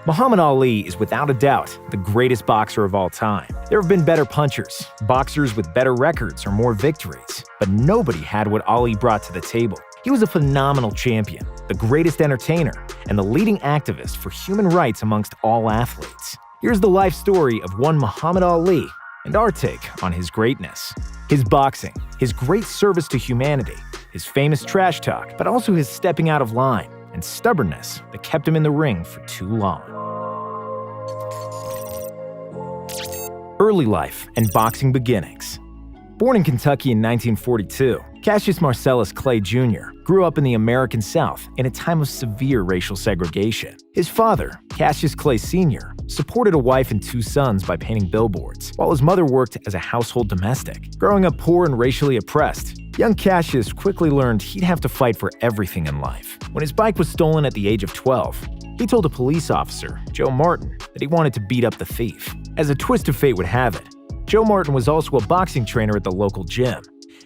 Muhammad Ali is without a doubt the greatest boxer of all time. There have been better punchers, boxers with better records or more victories, but nobody had what Ali brought to the table. He was a phenomenal champion, the greatest entertainer, and the leading activist for human rights amongst all athletes. Here's the life story of one Muhammad Ali and our take on his greatness. His boxing, his great service to humanity, his famous trash talk, but also his stepping out of line and stubbornness that kept him in the ring for too long. Early life and boxing beginnings. Born in Kentucky in 1942, Cassius Marcellus Clay Jr. grew up in the American South in a time of severe racial segregation. His father, Cassius Clay Sr., supported a wife and two sons by painting billboards, while his mother worked as a household domestic. Growing up poor and racially oppressed, young Cassius quickly learned he'd have to fight for everything in life. When his bike was stolen at the age of 12, he told a police officer, Joe Martin, that he wanted to beat up the thief. As a twist of fate would have it, Joe Martin was also a boxing trainer at the local gym,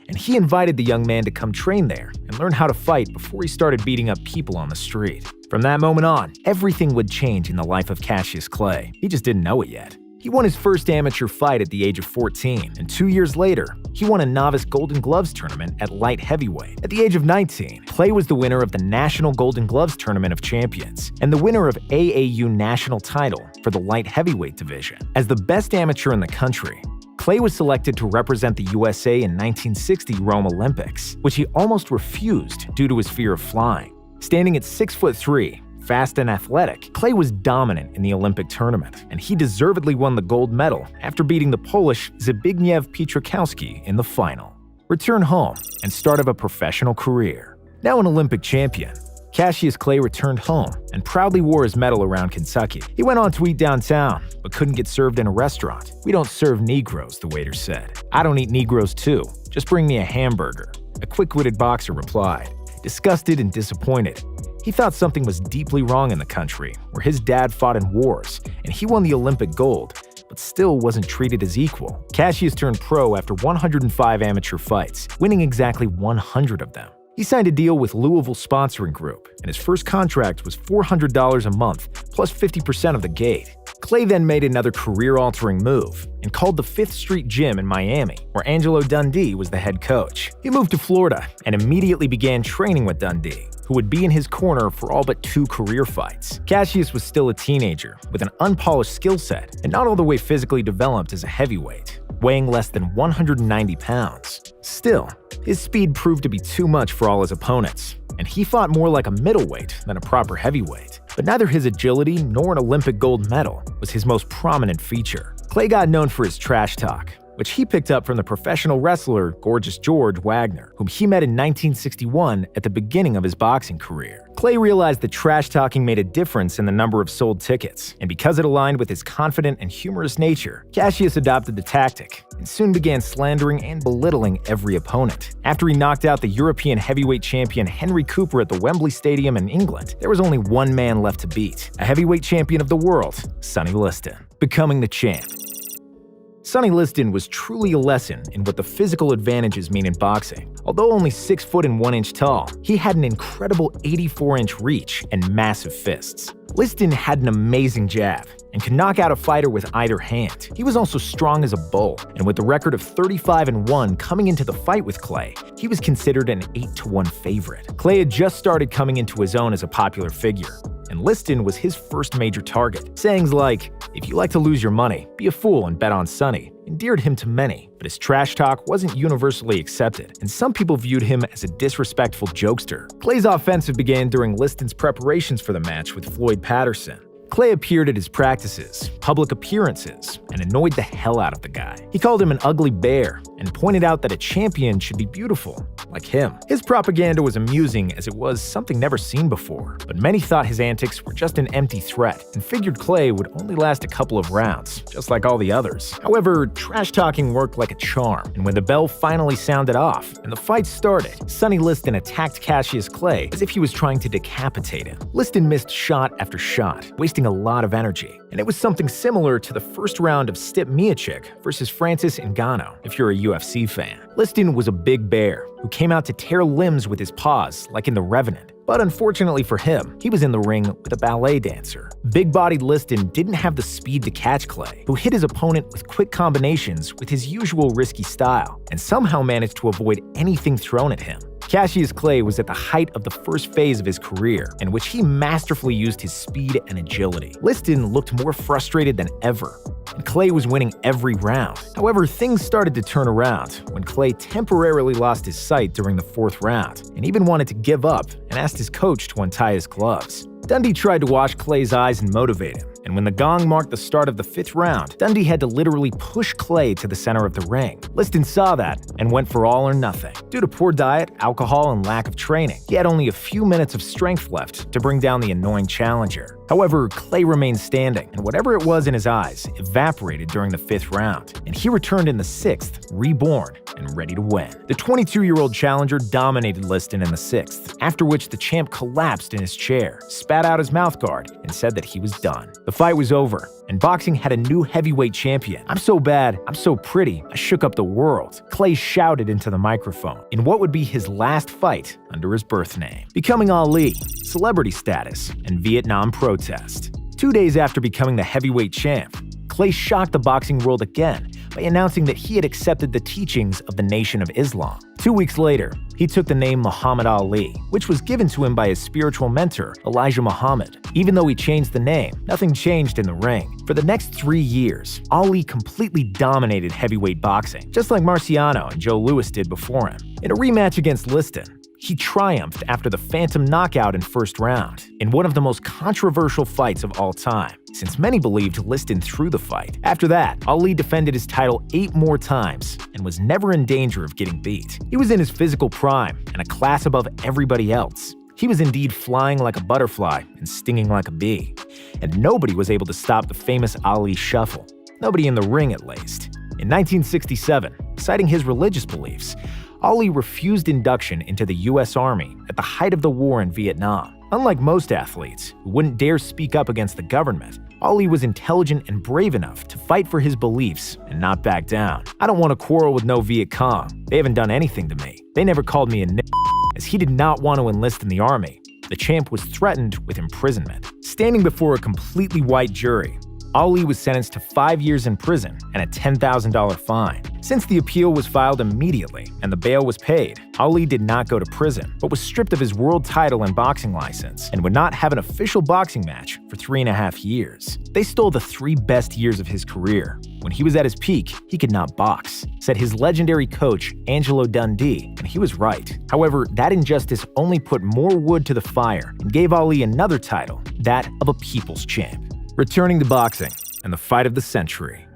and he invited the young man to come train there and learn how to fight before he started beating up people on the street. From that moment on, everything would change in the life of Cassius Clay. He just didn't know it yet. He won his first amateur fight at the age of 14, and 2 years later, he won a novice Golden Gloves tournament at light heavyweight. At the age of 19, Clay was the winner of the National Golden Gloves Tournament of Champions and the winner of AAU national title for the light heavyweight division. As the best amateur in the country, Clay was selected to represent the USA in 1960 Rome Olympics, which he almost refused due to his fear of flying. Standing at 6'3", fast and athletic, Clay was dominant in the Olympic tournament, and he deservedly won the gold medal after beating the Polish Zbigniew Pietrzakowski in the final. Return home and start of a professional career. Now an Olympic champion, Cassius Clay returned home and proudly wore his medal around Kentucky. He went on to eat downtown, but couldn't get served in a restaurant. "We don't serve Negroes," the waiter said. "I don't eat Negroes too. Just bring me a hamburger," a quick-witted boxer replied. Disgusted and disappointed, he thought something was deeply wrong in the country, where his dad fought in wars, and he won the Olympic gold, but still wasn't treated as equal. Cassius turned pro after 105 amateur fights, winning exactly 100 of them. He signed a deal with Louisville Sponsoring Group, and his first contract was $400 a month, plus 50% of the gate. Clay then made another career-altering move and called the Fifth Street Gym in Miami, where Angelo Dundee was the head coach. He moved to Florida and immediately began training with Dundee, who would be in his corner for all but 2 career fights. Cassius was still a teenager with an unpolished skill set and not all the way physically developed as a heavyweight, weighing less than 190 pounds. Still, his speed proved to be too much for all his opponents, and he fought more like a middleweight than a proper heavyweight. But neither his agility nor an Olympic gold medal was his most prominent feature. Clay got known for his trash talk, which he picked up from the professional wrestler Gorgeous George Wagner, whom he met in 1961 at the beginning of his boxing career. Clay realized that trash talking made a difference in the number of sold tickets, and because it aligned with his confident and humorous nature, Cassius adopted the tactic and soon began slandering and belittling every opponent. After he knocked out the European heavyweight champion Henry Cooper at the Wembley Stadium in England, there was only one man left to beat, a heavyweight champion of the world, Sonny Liston. Becoming the champ. Sonny Liston was truly a lesson in what the physical advantages mean in boxing. Although only 6 foot and 1 inch tall, he had an incredible 84-inch reach and massive fists. Liston had an amazing jab and could knock out a fighter with either hand. He was also strong as a bull, and with the record of 35-1 coming into the fight with Clay, he was considered an 8-1 favorite. Clay had just started coming into his own as a popular figure, and Liston was his first major target. Sayings like, "If you like to lose your money, be a fool and bet on Sonny," endeared him to many, but his trash talk wasn't universally accepted, and some people viewed him as a disrespectful jokester. Clay's offensive began during Liston's preparations for the match with Floyd Patterson. Clay appeared at his practices, public appearances, and annoyed the hell out of the guy. He called him an ugly bear and pointed out that a champion should be beautiful, like him. His propaganda was amusing as it was something never seen before, but many thought his antics were just an empty threat and figured Clay would only last a couple of rounds, just like all the others. However, trash talking worked like a charm, and when the bell finally sounded off and the fight started, Sonny Liston attacked Cassius Clay as if he was trying to decapitate him. Liston missed shot after shot, wasting a lot of energy, and it was something similar to the first round of Stipe Miocic versus Francis Ngannou, if you're a UFC fan. Liston was a big bear who came out to tear limbs with his paws like in The Revenant. But unfortunately for him, he was in the ring with a ballet dancer. Big-bodied Liston didn't have the speed to catch Clay, who hit his opponent with quick combinations with his usual risky style, and somehow managed to avoid anything thrown at him. Cassius Clay was at the height of the first phase of his career, in which he masterfully used his speed and agility. Liston looked more frustrated than ever, and Clay was winning every round. However, things started to turn around when Clay temporarily lost his sight during the fourth round, and even wanted to give up and asked his coach to untie his gloves. Dundee tried to wash Clay's eyes and motivate him, and when the gong marked the start of the fifth round, Dundee had to literally push Clay to the center of the ring. Liston saw that and went for all or nothing. Due to poor diet, alcohol, and lack of training, he had only a few minutes of strength left to bring down the annoying challenger. However, Clay remained standing, and whatever it was in his eyes evaporated during the fifth round, and he returned in the sixth, reborn and ready to win. The 22-year-old challenger dominated Liston in the sixth, after which the champ collapsed in his chair, spat out his mouthguard, and said that he was done. The fight was over, and boxing had a new heavyweight champion. "I'm so bad, I'm so pretty, I shook up the world," Clay shouted into the microphone in what would be his last fight under his birth name. Becoming Ali, celebrity status, and Vietnam protest. 2 days after becoming the heavyweight champ, Clay shocked the boxing world again by announcing that he had accepted the teachings of the Nation of Islam. 2 weeks later, he took the name Muhammad Ali, which was given to him by his spiritual mentor, Elijah Muhammad. Even though he changed the name, nothing changed in the ring. For the next 3 years, Ali completely dominated heavyweight boxing, just like Marciano and Joe Louis did before him. In a rematch against Liston, he triumphed after the phantom knockout in first round, in one of the most controversial fights of all time, since many believed Liston threw the fight. After that, Ali defended his title 8 more times and was never in danger of getting beat. He was in his physical prime and a class above everybody else. He was indeed flying like a butterfly and stinging like a bee, and nobody was able to stop the famous Ali shuffle. Nobody in the ring, at least. In 1967, citing his religious beliefs, Ali refused induction into the U.S. Army at the height of the war in Vietnam. Unlike most athletes, who wouldn't dare speak up against the government, Ali was intelligent and brave enough to fight for his beliefs and not back down. "I don't want to quarrel with no Viet Cong. They haven't done anything to me. They never called me a n***." As he did not want to enlist in the army, the champ was threatened with imprisonment. Standing before a completely white jury, Ali was sentenced to 5 years in prison and a $10,000 fine. Since the appeal was filed immediately and the bail was paid, Ali did not go to prison, but was stripped of his world title and boxing license and would not have an official boxing match for 3.5 years. "They stole the 3 best years of his career. When he was at his peak, he could not box," said his legendary coach, Angelo Dundee, and he was right. However, that injustice only put more wood to the fire and gave Ali another title, that of a people's champ. Returning to boxing and the fight of the century.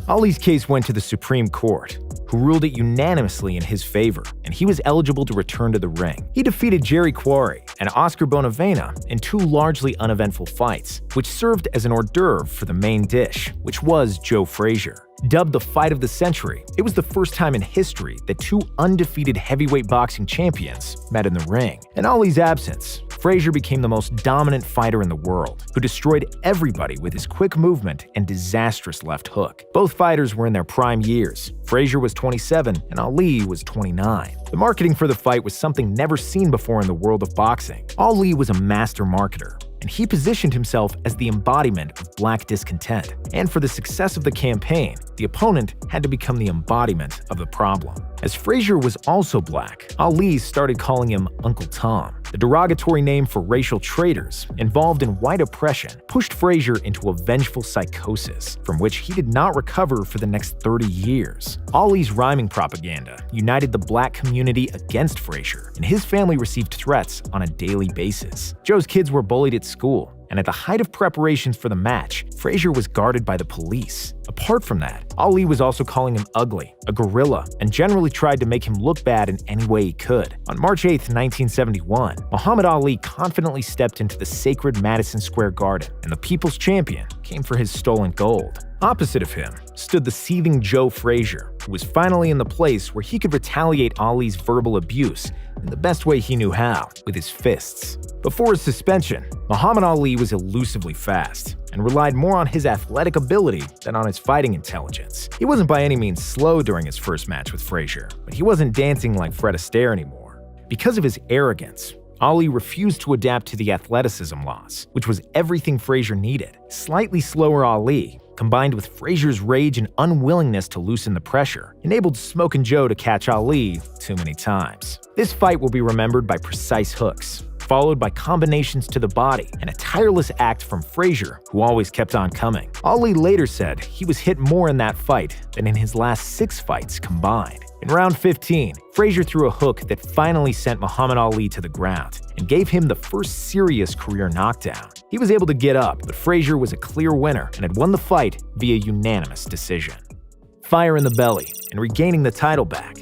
Ali's case went to the Supreme Court, who ruled it unanimously in his favor, and he was eligible to return to the ring. He defeated Jerry Quarry and Oscar Bonavena in 2 largely uneventful fights, which served as an hors d'oeuvre for the main dish, which was Joe Frazier. Dubbed the fight of the century, it was the first time in history that 2 undefeated heavyweight boxing champions met in the ring. In Ali's absence, Frazier became the most dominant fighter in the world, who destroyed everybody with his quick movement and disastrous left hook. Both fighters were in their prime years. Frazier was 27 and Ali was 29. The marketing for the fight was something never seen before in the world of boxing. Ali was a master marketer, and he positioned himself as the embodiment of black discontent. And for the success of the campaign, the opponent had to become the embodiment of the problem. As Frazier was also black, Ali started calling him Uncle Tom. The derogatory name for racial traitors involved in white oppression pushed Frazier into a vengeful psychosis, from which he did not recover for the next 30 years. Ali's rhyming propaganda united the black community against Frazier, and his family received threats on a daily basis. Joe's kids were bullied at school, and at the height of preparations for the match, Frazier was guarded by the police. Apart from that, Ali was also calling him ugly, a gorilla, and generally tried to make him look bad in any way he could. On March 8, 1971, Muhammad Ali confidently stepped into the sacred Madison Square Garden, and the people's champion came for his stolen gold. Opposite of him stood the seething Joe Frazier, who was finally in the place where he could retaliate Ali's verbal abuse in the best way he knew how, with his fists. Before his suspension, Muhammad Ali was elusively fast and relied more on his athletic ability than on his fighting intelligence. He wasn't by any means slow during his first match with Frazier, but he wasn't dancing like Fred Astaire anymore. Because of his arrogance, Ali refused to adapt to the athleticism loss, which was everything Frazier needed. Slightly slower Ali, combined with Frazier's rage and unwillingness to loosen the pressure, enabled Smokin' Joe to catch Ali too many times. This fight will be remembered by precise hooks, followed by combinations to the body and a tireless act from Frazier, who always kept on coming. Ali later said he was hit more in that fight than in his last 6 fights combined. In round 15, Frazier threw a hook that finally sent Muhammad Ali to the ground and gave him the first serious career knockdown. He was able to get up, but Frazier was a clear winner and had won the fight via unanimous decision. Fire in the belly and regaining the title back.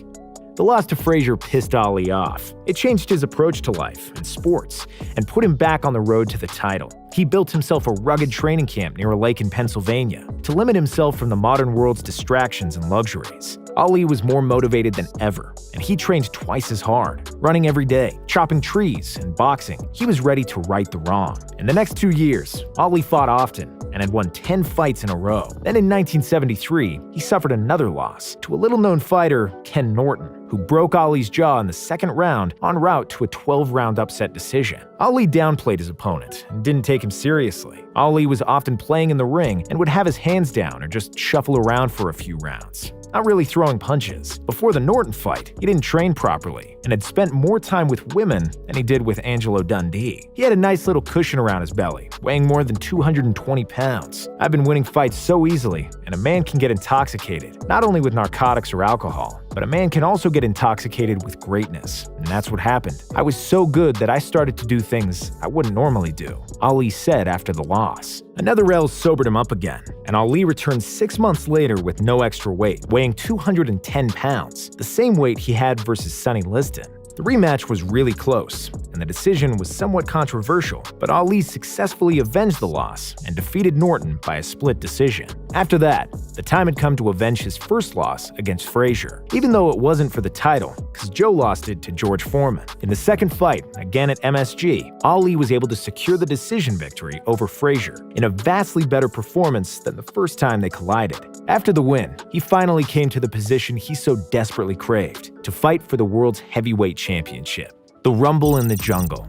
The loss to Frazier pissed Ali off. It changed his approach to life and sports and put him back on the road to the title. He built himself a rugged training camp near a lake in Pennsylvania to limit himself from the modern world's distractions and luxuries. Ali was more motivated than ever, and he trained twice as hard, running every day, chopping trees, and boxing. He was ready to right the wrong. In the next 2 years, Ali fought often and had won 10 fights in a row. Then in 1973, he suffered another loss to a little-known fighter, Ken Norton, who broke Ali's jaw in the second round en route to a 12-round upset decision. Ali downplayed his opponent and didn't take him seriously. Ali was often playing in the ring and would have his hands down or just shuffle around for a few rounds, not really throwing punches. Before the Norton fight, he didn't train properly and had spent more time with women than he did with Angelo Dundee. He had a nice little cushion around his belly, weighing more than 220 pounds. I've been winning fights so easily, and a man can get intoxicated, not only with narcotics or alcohol, but a man can also get intoxicated with greatness, and that's what happened. I was so good that I started to do things I wouldn't normally do, Ali said after the loss. Another L sobered him up again, and Ali returned 6 months later with no extra weight, weighing 210 pounds, the same weight he had versus Sonny Liston. The rematch was really close, and the decision was somewhat controversial, but Ali successfully avenged the loss and defeated Norton by a split decision. After that, the time had come to avenge his first loss against Frazier, even though it wasn't for the title, because Joe lost it to George Foreman. In the second fight, again at MSG, Ali was able to secure the decision victory over Frazier in a vastly better performance than the first time they collided. After the win, he finally came to the position he so desperately craved, to fight for the world's heavyweight championship. The Rumble in the Jungle.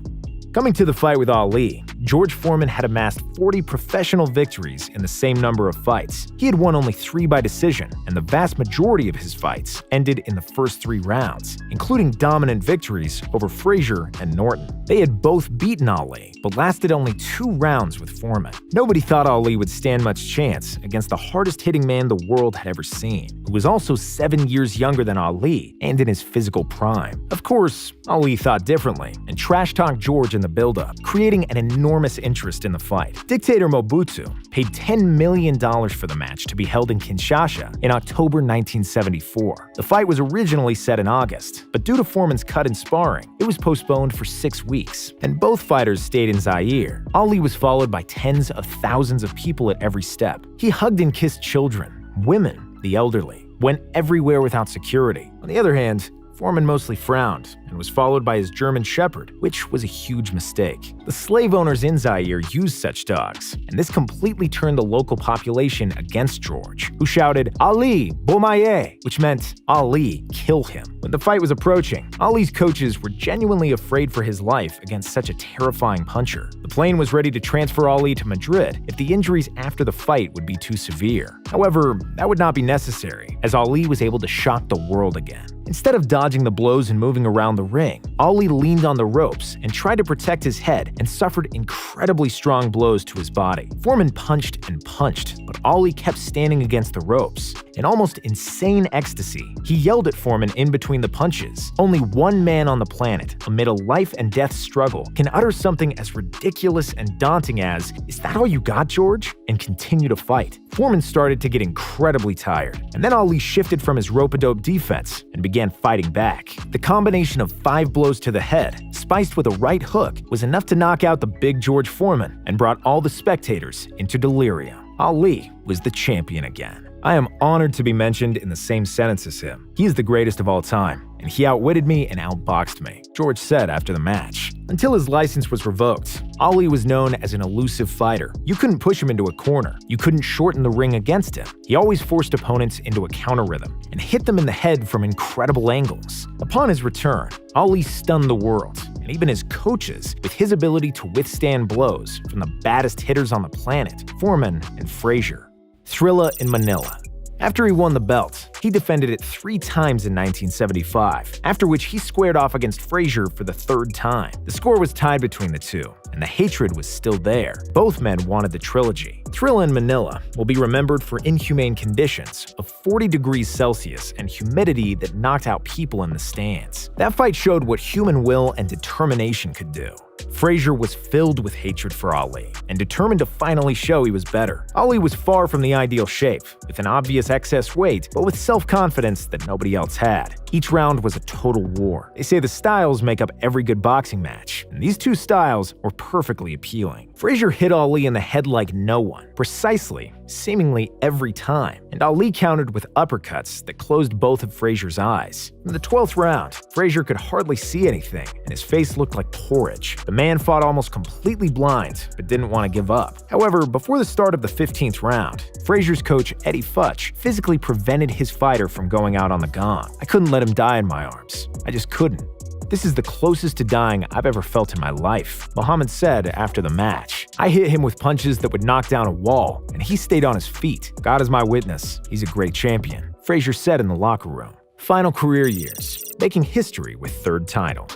Coming to the fight with Ali, George Foreman had amassed 40 professional victories in the same number of fights. He had won only 3 by decision, and the vast majority of his fights ended in the first 3 rounds, including dominant victories over Frazier and Norton. They had both beaten Ali, but lasted only 2 rounds with Foreman. Nobody thought Ali would stand much chance against the hardest-hitting man the world had ever seen, who was also 7 years younger than Ali and in his physical prime. Of course, Ali thought differently and trash-talked George in the build-up, creating an enormous interest in the fight. Dictator Mobutu paid $10 million for the match to be held in Kinshasa in October 1974. The fight was originally set in August, but due to Foreman's cut in sparring, it was postponed for 6 weeks, and both fighters stayed in Zaire. Ali was followed by tens of thousands of people at every step. He hugged and kissed children, women, the elderly, went everywhere without security. On the other hand, Foreman mostly frowned and was followed by his German Shepherd, which was a huge mistake. The slave owners in Zaire used such dogs, and this completely turned the local population against George, who shouted, "Ali, Bomaye," which meant, "Ali, kill him." When the fight was approaching, Ali's coaches were genuinely afraid for his life against such a terrifying puncher. The plane was ready to transfer Ali to Madrid if the injuries after the fight would be too severe. However, that would not be necessary, as Ali was able to shock the world again. Instead of dodging the blows and moving around the ring, Ali leaned on the ropes and tried to protect his head and suffered incredibly strong blows to his body. Foreman punched and punched, but Ali kept standing against the ropes. In almost insane ecstasy, he yelled at Foreman in between the punches. Only one man on the planet, amid a life and death struggle, can utter something as ridiculous and daunting as, "Is that all you got, George?" and continue to fight. Foreman started to get incredibly tired, and then Ali shifted from his rope-a-dope defense and began fighting back. The combination of 5 blows to the head, spiced with a right hook, was enough to knock out the big George Foreman and brought all the spectators into delirium. Ali was the champion again. I am honored to be mentioned in the same sentence as him. He is the greatest of all time, and he outwitted me and outboxed me, George said after the match. Until his license was revoked, Ali was known as an elusive fighter. You couldn't push him into a corner. You couldn't shorten the ring against him. He always forced opponents into a counter rhythm and hit them in the head from incredible angles. Upon his return, Ali stunned the world, and even his coaches, with his ability to withstand blows from the baddest hitters on the planet, Foreman and Frazier. Thrilla in Manila. After he won the belt, he defended it 3 times in 1975, after which he squared off against Frazier for the 3rd time. The score was tied between the two, and the hatred was still there. Both men wanted the trilogy. Thrilla in Manila will be remembered for inhumane conditions of 40 degrees Celsius and humidity that knocked out people in the stands. That fight showed what human will and determination could do. Frazier was filled with hatred for Ali and determined to finally show he was better. Ali was far from the ideal shape, with an obvious excess weight, but with self-confidence that nobody else had. Each round was a total war. They say the styles make up every good boxing match, and these two styles were perfectly appealing. Frazier hit Ali in the head like no one, precisely, seemingly every time, and Ali countered with uppercuts that closed both of Frazier's eyes. In the 12th round, Frazier could hardly see anything, and his face looked like porridge. The man fought almost completely blind, but didn't want to give up. However, before the start of the 15th round, Frazier's coach, Eddie Futch, physically prevented his fighter from going out on the gong. I couldn't let him die in my arms. I just couldn't. This is the closest to dying I've ever felt in my life, Muhammad said after the match. I hit him with punches that would knock down a wall, and he stayed on his feet. God is my witness, he's a great champion, Frazier said in the locker room. Final career years, making history with 3rd title.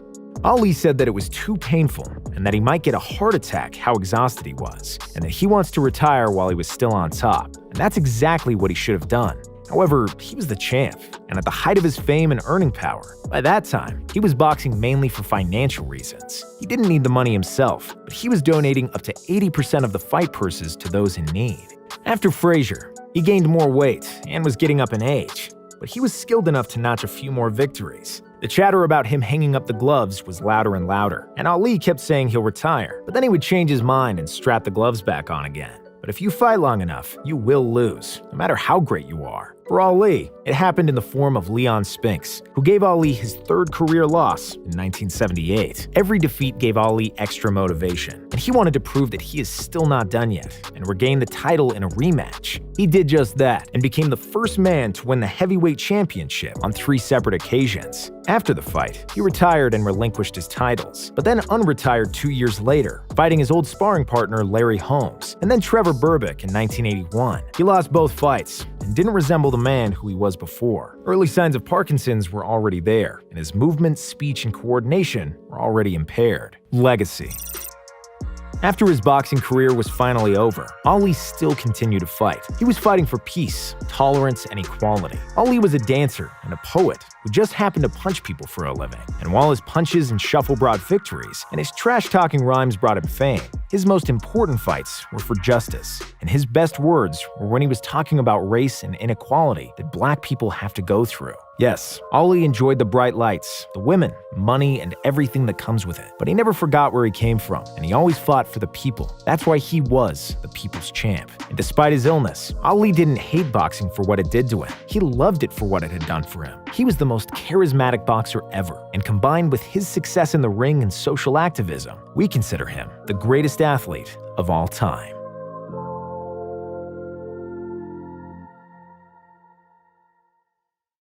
Ali said that it was too painful and that he might get a heart attack how exhausted he was, and that he wants to retire while he was still on top. And that's exactly what he should have done. However, he was the champ, and at the height of his fame and earning power. By that time, he was boxing mainly for financial reasons. He didn't need the money himself, but he was donating up to 80% of the fight purses to those in need. After Frazier, he gained more weight and was getting up in age, but he was skilled enough to notch a few more victories. The chatter about him hanging up the gloves was louder and louder, and Ali kept saying he'll retire, but then he would change his mind and strap the gloves back on again. But if you fight long enough, you will lose, no matter how great you are. For Ali, it happened in the form of Leon Spinks, who gave Ali his 3rd career loss in 1978. Every defeat gave Ali extra motivation, and he wanted to prove that he is still not done yet and regain the title in a rematch. He did just that and became the first man to win the heavyweight championship on 3 separate occasions. After the fight, he retired and relinquished his titles, but then unretired 2 years later, fighting his old sparring partner Larry Holmes, and then Trevor Berbick in 1981. He lost both fights and didn't resemble the man who he was before. Early signs of Parkinson's were already there, and his movement, speech, and coordination were already impaired. Legacy. After his boxing career was finally over, Ali still continued to fight. He was fighting for peace, tolerance, and equality. Ali was a dancer and a poet who just happened to punch people for a living. And while his punches and shuffle brought victories, and his trash-talking rhymes brought him fame, his most important fights were for justice. And his best words were when he was talking about race and inequality that black people have to go through. Yes, Ali enjoyed the bright lights, the women, money, and everything that comes with it. But he never forgot where he came from, and he always fought for the people. That's why he was the people's champ. And despite his illness, Ali didn't hate boxing for what it did to him. He loved it for what it had done for him. He was the most charismatic boxer ever, and combined with his success in the ring and social activism, we consider him the greatest athlete of all time.